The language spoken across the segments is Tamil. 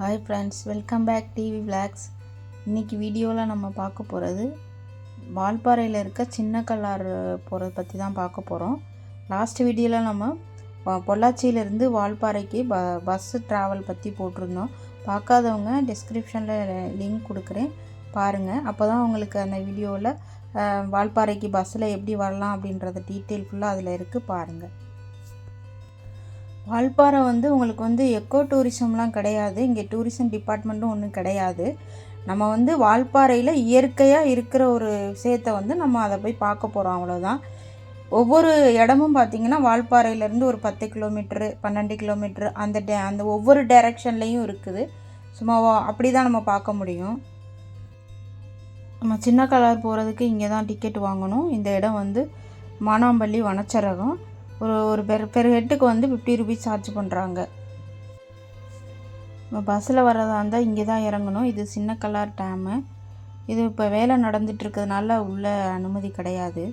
Hi friends, welcome back TV vlogs. இன்றைக்கி வீடியோவில் நம்ம பார்க்க போகிறது வால்பாறையில் இருக்க சின்ன கல்லார் போகிறத பற்றி தான் பார்க்க போகிறோம். லாஸ்ட் வீடியோவில் நம்ம பொள்ளாச்சியிலேருந்து வால்பாறைக்கு பஸ்ஸு ட்ராவல் பற்றி போட்டிருந்தோம். பார்க்காதவங்க டிஸ்கிரிப்ஷனில் லிங்க் கொடுக்குறேன், பாருங்கள். அப்போ தான் உங்களுக்கு அந்த வீடியோவில் வால்பாறைக்கு பஸ்ஸில் எப்படி வரலாம் அப்படின்றத டீட்டெயில் ஃபுல்லாக அதில் இருக்குது, பாருங்கள். வால்பாறை உங்களுக்கு எக்கோ டூரிசம்லாம் கிடையாது. இங்கே டூரிசம் டிபார்ட்மெண்ட்டும் ஒன்றும் கிடையாது. நம்ம வால்பாறையில் இயற்கையாக இருக்கிற ஒரு விஷயத்தை நம்ம அதை போய் பார்க்க போகிறோம், அவ்வளோதான். ஒவ்வொரு இடமும் பார்த்திங்கன்னா வால்பாறையிலேருந்து ஒரு 10 கிலோமீட்ரு 12 கிலோமீட்ரு அந்த ஒவ்வொரு டைரெக்ஷன்லேயும் இருக்குது. சும்மா அப்படி தான் நம்ம பார்க்க முடியும். நம்ம சின்ன கல்லார் போகிறதுக்கு இங்கே தான் டிக்கெட் வாங்கணும். இந்த இடம் மானாம்பள்ளி வனச்சரகம். ஒரு பெர் ஹெட்டுக்கு 50 ருபீஸ் சார்ஜ் பண்ணுறாங்க. நம்ம பஸ்ஸில் வர்றதா இருந்தால் இங்கே தான் இறங்கணும். இது சின்ன கல்லார் டேமு. இது இப்போ வேலை நடந்துகிட்ருக்கிறதுனால உள்ள அனுமதி கிடையாது.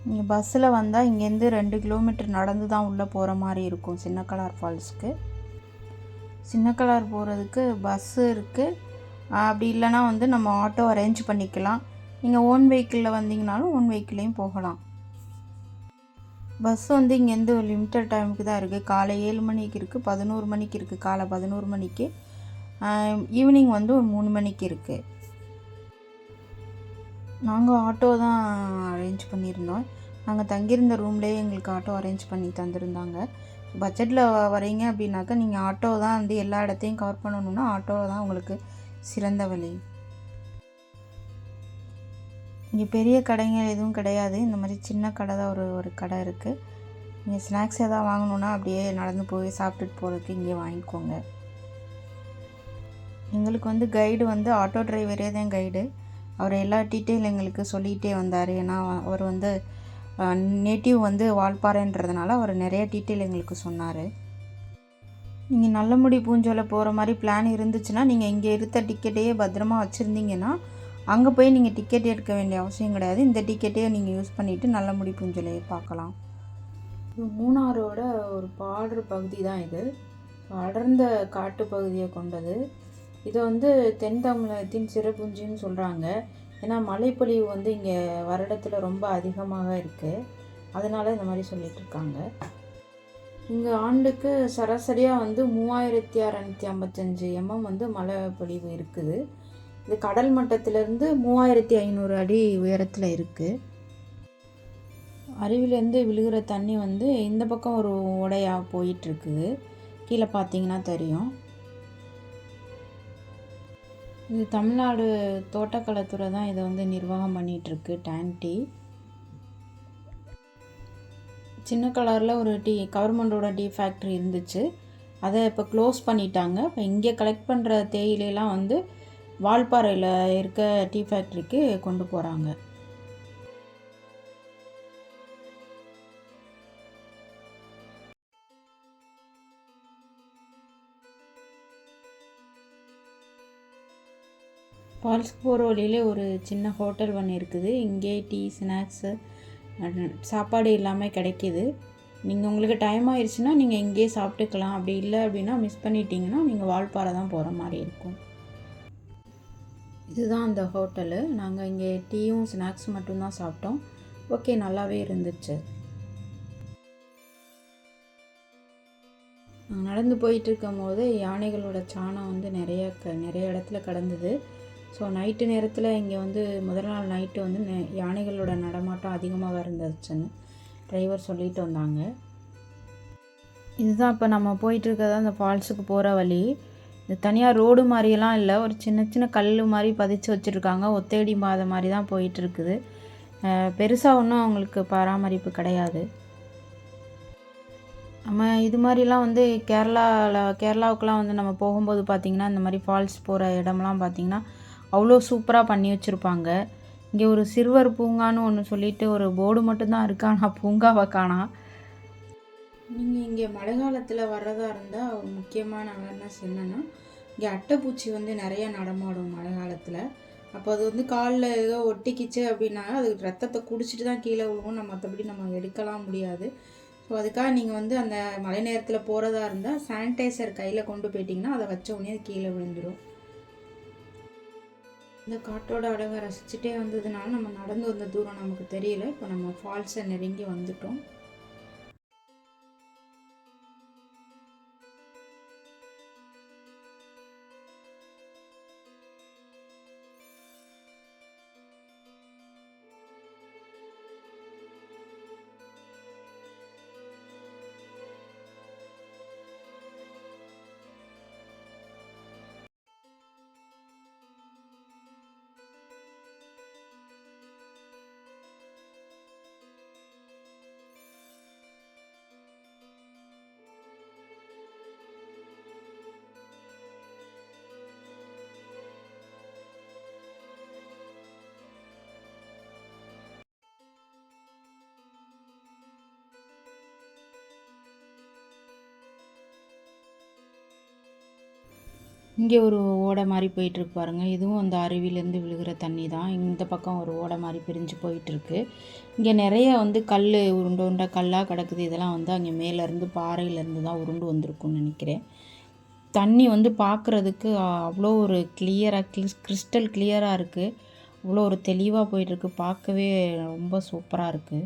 இங்கே பஸ்ஸில் வந்தால் இங்கேருந்து 2 கிலோமீட்டர் நடந்து தான் உள்ளே போகிற மாதிரி இருக்கும் சின்ன கல்லார் ஃபால்ஸுக்கு. சின்ன கல்லார் போகிறதுக்கு பஸ்ஸு இருக்குது. அப்படி இல்லைனா நம்ம ஆட்டோ அரேஞ்ச் பண்ணிக்கலாம். நீங்கள் ஓன் வெஹிக்கிளில் வந்தீங்கனாலும் ஓன் வெஹிக்கிளையும் போகலாம். பஸ் இங்கேருந்து ஒரு லிமிட்டட் டைமுக்கு தான் இருக்குது. காலை 7 மணிக்கு இருக்குது, 11 மணிக்கு இருக்குது. காலை 11 மணிக்கு, ஈவினிங் ஒரு 3 மணிக்கு இருக்குது. நாங்கள் ஆட்டோ தான் அரேஞ்ச் பண்ணியிருந்தோம். நாங்கள் தங்கியிருந்த ரூம்லேயே எங்களுக்கு ஆட்டோ அரேஞ்ச் பண்ணி தந்துருந்தாங்க. பட்ஜெட்டில் வரீங்க அப்படின்னாக்கா நீங்கள் ஆட்டோ தான் எல்லா இடத்தையும் கவர் பண்ணணுன்னா ஆட்டோவில் தான் உங்களுக்கு சிறந்த வழி. இங்கே பெரிய கடைகள் எதுவும் கிடையாது. இந்த மாதிரி சின்ன கடை தான் ஒரு கடை இருக்குது. நீங்கள் ஸ்நாக்ஸ் எதாவது வாங்கணுன்னா அப்படியே நடந்து போய் சாப்பிட்டுட்டு போகிறதுக்கு இங்கே வாங்கிக்கோங்க. எங்களுக்கு கைடு ஆட்டோ டிரைவரே தான் கைடு. அவர் எல்லா டீட்டெயில் எங்களுக்கு சொல்லிகிட்டே வந்தார். ஏன்னா அவர் நேட்டிவ் வால்பாறைன்றதுனால அவர் நிறைய டீட்டெயில் எங்களுக்கு சொன்னார். நீங்கள் நல்லமுடி பூஞ்சோலை போகிற மாதிரி பிளான் இருந்துச்சுன்னா நீங்கள் இங்கே இருந்த டிக்கெட்டையே பத்திரமா வச்சுருந்தீங்கன்னா அங்கே போய் நீங்கள் டிக்கெட் எடுக்க வேண்டிய அவசியம் கிடையாது. இந்த டிக்கெட்டையே நீங்கள் யூஸ் பண்ணிவிட்டு நல்லமுடி பூஞ்சோலையை பார்க்கலாம். இது மூணாரோட ஒரு பாடுற பகுதி தான். இது அடர்ந்த காட்டு பகுதியை கொண்டது. இதை தென் தமிழகத்தின் சிறப்புஞ்சின்னு சொல்கிறாங்க. ஏன்னா மழைப்பொழிவு இங்கே வருடத்தில் ரொம்ப அதிகமாக இருக்குது. அதனால் இந்த மாதிரி சொல்லிகிட்ருக்காங்க. இங்கே ஆண்டுக்கு சராசரியாக 3655 mm மழை பொழிவு இருக்குது. இது கடல் மட்டத்திலேருந்து 3500 அடி உயரத்தில் இருக்குது. அருவிலேருந்து விழுகிற தண்ணி இந்த பக்கம் ஒரு ஓடையாக போயிட்டுருக்குது. கீழே பார்த்தீங்கன்னா தெரியும். இது தமிழ்நாடு தோட்டக்கலைத்துறை தான் இதை நிர்வாகம் பண்ணிகிட்ருக்கு. டேங்க் சின்ன கலரில் ஒரு கவர்மெண்டோட டீ ஃபேக்ட்ரி இருந்துச்சு. அதை இப்போ க்ளோஸ் பண்ணிட்டாங்க. இப்போ இங்கே கலெக்ட் பண்ணுற தேயிலையெல்லாம் வால்பாறையில் இருக்க டீ ஃபேக்ட்ரிக்கு கொண்டு போகிறாங்க. ஃபால்ஸ்க்கு போகிற வழியிலே ஒரு சின்ன ஹோட்டல் ஒன்று இருக்குது. இங்கே டீ, ஸ்நாக்ஸு, சாப்பாடு எல்லாமே கிடைக்கிது. நீங்கள் உங்களுக்கு டைம் ஆயிடுச்சுன்னா நீங்கள் இங்கேயே சாப்பிட்டுக்கலாம். அப்படி இல்லை அப்படின்னா மிஸ் பண்ணிட்டீங்கன்னா நீங்கள் வால்பாறை தான் போகிற மாதிரி இருக்கும். இதுதான் அந்த ஹோட்டலு. நாங்கள் இங்கே டீயும் ஸ்நாக்ஸ் மட்டும்தான் சாப்பிட்டோம். ஓகே, நல்லாவே இருந்துச்சு. நாங்கள் நடந்து போயிட்டுருக்கும் போது யானைகளோட சாணம் நிறைய இடத்துல கிடந்தது. ஸோ நைட்டு நேரத்தில் இங்கே முதல் நாள் நைட்டு யானைகளோட நடமாட்டம் அதிகமாக இருந்துச்சுன்னு டிரைவர் சொல்லிட்டு வந்தாங்க. இதுதான் இப்போ நம்ம போயிட்டுருக்கிறதா அந்த ஃபால்ஸுக்கு போகிற வழி. இது தனியாக ரோடு மாதிரியெல்லாம் இல்லை, ஒரு சின்ன சின்ன கல் மாதிரி பதிச்சு வச்சுருக்காங்க. ஒத்தையடி பாதை மாதிரி தான் போயிட்டுருக்குது. பெருசாக ஒன்றும் அவங்களுக்கு பராமரிப்பு கிடையாது. நம்ம இது மாதிரிலாம் கேரளாவுக்குலாம் நம்ம போகும்போது பார்த்திங்கன்னா இந்த மாதிரி ஃபால்ஸ் போகிற இடம்லாம் பார்த்திங்கன்னா அவ்வளோ சூப்பராக பண்ணி வச்சுருப்பாங்க. இங்கே ஒரு சிறுவர் பூங்கான்னு ஒன்று சொல்லிட்டு ஒரு போர்டு மட்டும்தான் இருக்கா, ஆனால் பூங்காவை காணோம். நீங்கள் இங்கே மழை காலத்தில் வர்றதா இருந்தால் ஒரு முக்கியமான அவேர்னஸ் என்னென்னா, இங்கே அட்டைப்பூச்சி நிறைய நடமாடும் மழை காலத்தில். அப்போ அது காலில் ஏதோ ஒட்டிக்கிச்சு அப்படின்னா அது ரத்தத்தை குடிச்சிட்டு தான் கீழே விழுவும். மற்றபடி நம்ம எடுக்கலாம் முடியாது. ஸோ அதுக்காக நீங்கள் வந்து அந்த மழை நேரத்தில் போகிறதா இருந்தால் சானிடைசர் கையில் கொண்டு போயிட்டிங்கன்னா அதை வச்ச உடனே அது கீழே விழுந்துடும். இந்த காட்டோட அழகை ரசிச்சுட்டே வந்ததுனால நம்ம நடந்து வந்த தூரம் நமக்கு தெரியல. இப்போ நம்ம ஃபால்ஸை நெருங்கி வந்துட்டோம். இங்கே ஒரு ஓடை மாதிரி போயிட்டுருக்கு பாருங்கள். இதுவும் அந்த அருவியிலேருந்து விழுகிற தண்ணி தான். இந்த பக்கம் ஒரு ஓடை மாதிரி பிரிஞ்சு போயிட்டுருக்கு. இங்கே நிறைய வந்து கல் உருண்டை உருண்டை கல்லாக கிடக்குது. இதெல்லாம் வந்து அங்கே மேலேருந்து பாறையிலேருந்து தான் உருண்டு வந்திருக்குன்னு நினைக்கிறேன். தண்ணி வந்து பார்க்குறதுக்கு அவ்வளோ ஒரு கிளியராக கிறிஸ்டல் கிளியராக இருக்குது. அவ்வளோ ஒரு தெளிவாக போயிட்டுருக்கு. பார்க்கவே ரொம்ப சூப்பராக இருக்குது.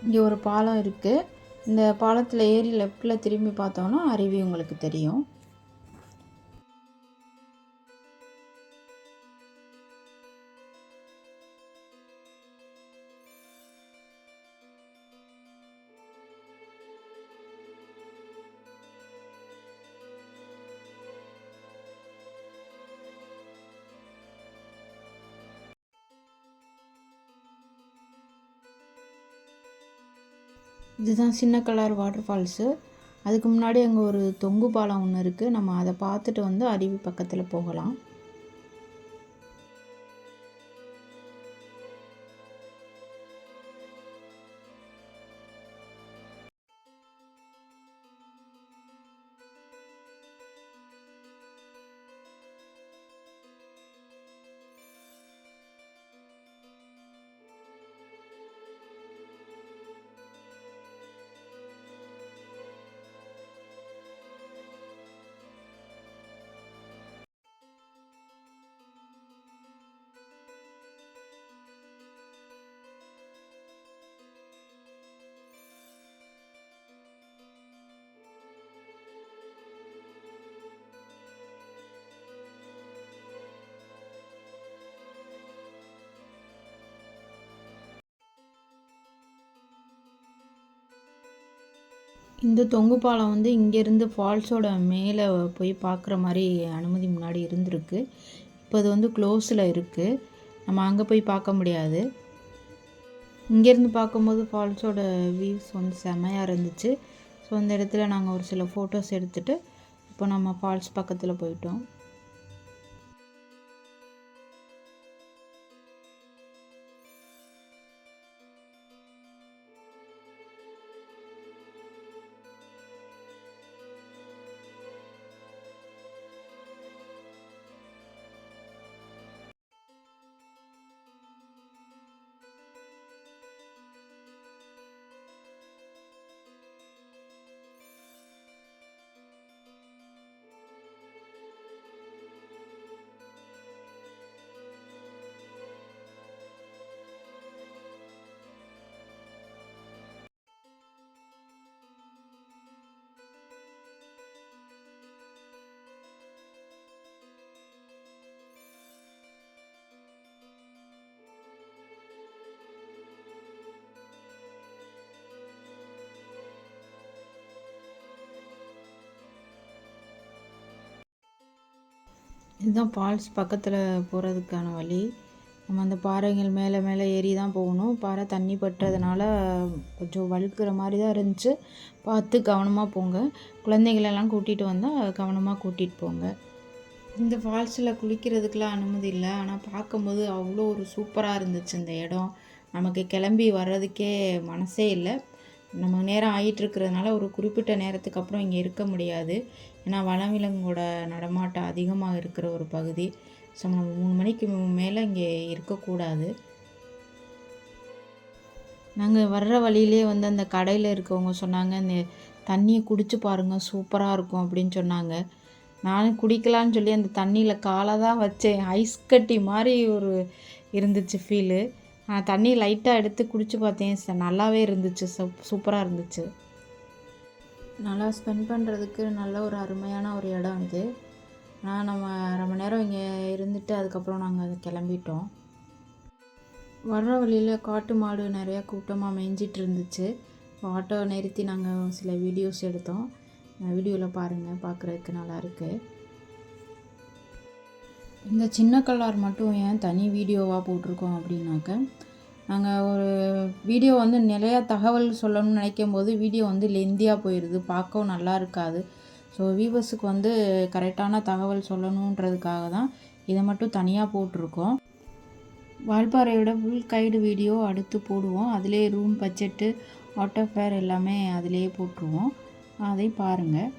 இங்கே ஒரு பாலம் இருக்குது. இந்த பாலத்தில் ஏறி லெஃப்டில் திரும்பி பார்த்தோன்னா அருவி உங்களுக்கு தெரியும். இதுதான் சின்ன கலர் வாட்டர் ஃபால்ஸு. அதுக்கு முன்னாடி அங்கே ஒரு தொங்கு பாலம் ஒன்று இருக்குது. நம்ம அதை பார்த்துட்டு வந்து அருவி பக்கத்தில் போகலாம். இந்த தொங்கு பாலம் வந்து இங்கேருந்து ஃபால்ஸோட மேலே போய் பார்க்குற மாதிரி அனுமதி முன்னாடி இருந்திருக்கு. இப்போ அது வந்து க்ளோஸில் இருக்குது. நம்ம அங்கே போய் பார்க்க முடியாது. இங்கேருந்து பார்க்கும்போது ஃபால்ஸோட வியூஸ் வந்து செமையாக இருந்துச்சு. ஸோ அந்த இடத்துல நாங்கள் ஒரு சில ஃபோட்டோஸ் எடுத்துகிட்டு இப்போ நம்ம ஃபால்ஸ் பக்கத்தில் போயிட்டோம். இதுதான் ஃபால்ஸ் பக்கத்தில் போகிறதுக்கான வழி. நம்ம அந்த பாறைகள் மேலே மேலே ஏறி தான் போகணும். பாறை தண்ணி பட்டுறதுனால கொஞ்சம் வழுக்கிற மாதிரி தான் இருந்துச்சு. பார்த்து கவனமாக போங்க. குழந்தைகளெல்லாம் கூட்டிகிட்டு வந்தால் கவனமாக கூட்டிகிட்டு போங்க. இந்த ஃபால்ஸில் குளிக்கிறதுக்கெலாம் அனுமதி இல்லை. ஆனால் பார்க்கும்போது அவ்வளோ ஒரு சூப்பராக இருந்துச்சு இந்த இடம். நமக்கு கிளம்பி வர்றதுக்கே மனசே இல்லை. நம்ம நேரம் ஆகிட்டுருக்கிறதுனால ஒரு குறிப்பிட்ட நேரத்துக்கு அப்புறம் இங்கே இருக்க முடியாது. ஏன்னா வனவிலங்கோட நடமாட்டம் அதிகமாக இருக்கிற ஒரு பகுதி. ஸோ நம்ம 3 மணிக்கு மேலே இங்கே இருக்கக்கூடாது. நாங்கள் வர்ற வழியிலே வந்து அந்த கடையில் இருக்கவங்க சொன்னாங்க, இந்த தண்ணியை குடிச்சு பாருங்கள் சூப்பராக இருக்கும் அப்படின்னு சொன்னாங்க. நானும் குடிக்கலான்னு சொல்லி அந்த தண்ணியில் காலை தான் வச்சேன். ஐஸ் கட்டி மாதிரி ஒரு இருந்துச்சு ஃபீலு. தண்ணி லைட்டாக எடுத்து குடிச்சு பார்த்தேன். நல்லாவே இருந்துச்சு. சூப்பராக இருந்துச்சு. நல்லா ஸ்பெண்ட் பண்ணுறதுக்கு நல்ல ஒரு அருமையான ஒரு இடம் இது. நம்ம ரொம்ப நேரம் இங்கே இருந்துட்டு அதுக்கப்புறம் நாங்கள் அதை கிளம்பிட்டோம். வர்ற வழியில் காட்டு மாடு நிறையா கூட்டமாக மேய்ஞ்சிட்டு இருந்துச்சு. ஆட்டோ நிறுத்தி நாங்கள் சில வீடியோஸ் எடுத்தோம். வீடியோவில் பாருங்கள், பார்க்குறதுக்கு நல்லாயிருக்கு. இந்த சின்ன கல்லார் மட்டும் ஏன் தனி வீடியோவாக போட்டிருக்கோம் அப்படின்னாக்க, நாங்கள் ஒரு வீடியோ வந்து நிறையா தகவல் சொல்லணும்னு நினைக்கும் போது வீடியோ வந்து லெந்தியாக போயிடுது, பார்க்கவும் நல்லா இருக்காது. ஸோ வியூவர்ஸுக்கு வந்து கரெக்டான தகவல் சொல்லணுன்றதுக்காக தான் இதை மட்டும் தனியாக போட்டிருக்கோம். வால்பாறையோட ஃபுல் கைடு வீடியோ அடுத்து போடுவோம். அதிலே ரூம் பட்ஜெட்டு, ஆட்டோ ஃபேர் எல்லாமே அதிலே போட்டுருவோம். அதை பாருங்கள்.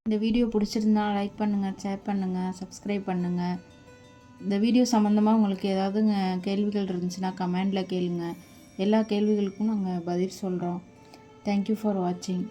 இந்த வீடியோ பிடிச்சிருந்தா லைக் பண்ணுங்கள், ஷேர் பண்ணுங்கள், சப்ஸ்கிரைப் பண்ணுங்கள். இந்த வீடியோ சம்மந்தமாக உங்களுக்கு ஏதாவது கேள்விகள் இருந்துச்சுன்னா கமெண்டில் கேளுங்க. எல்லா கேள்விகளுக்கும் நாங்கள் பதில் சொல்கிறோம். தேங்க்யூ ஃபார் வாட்சிங்.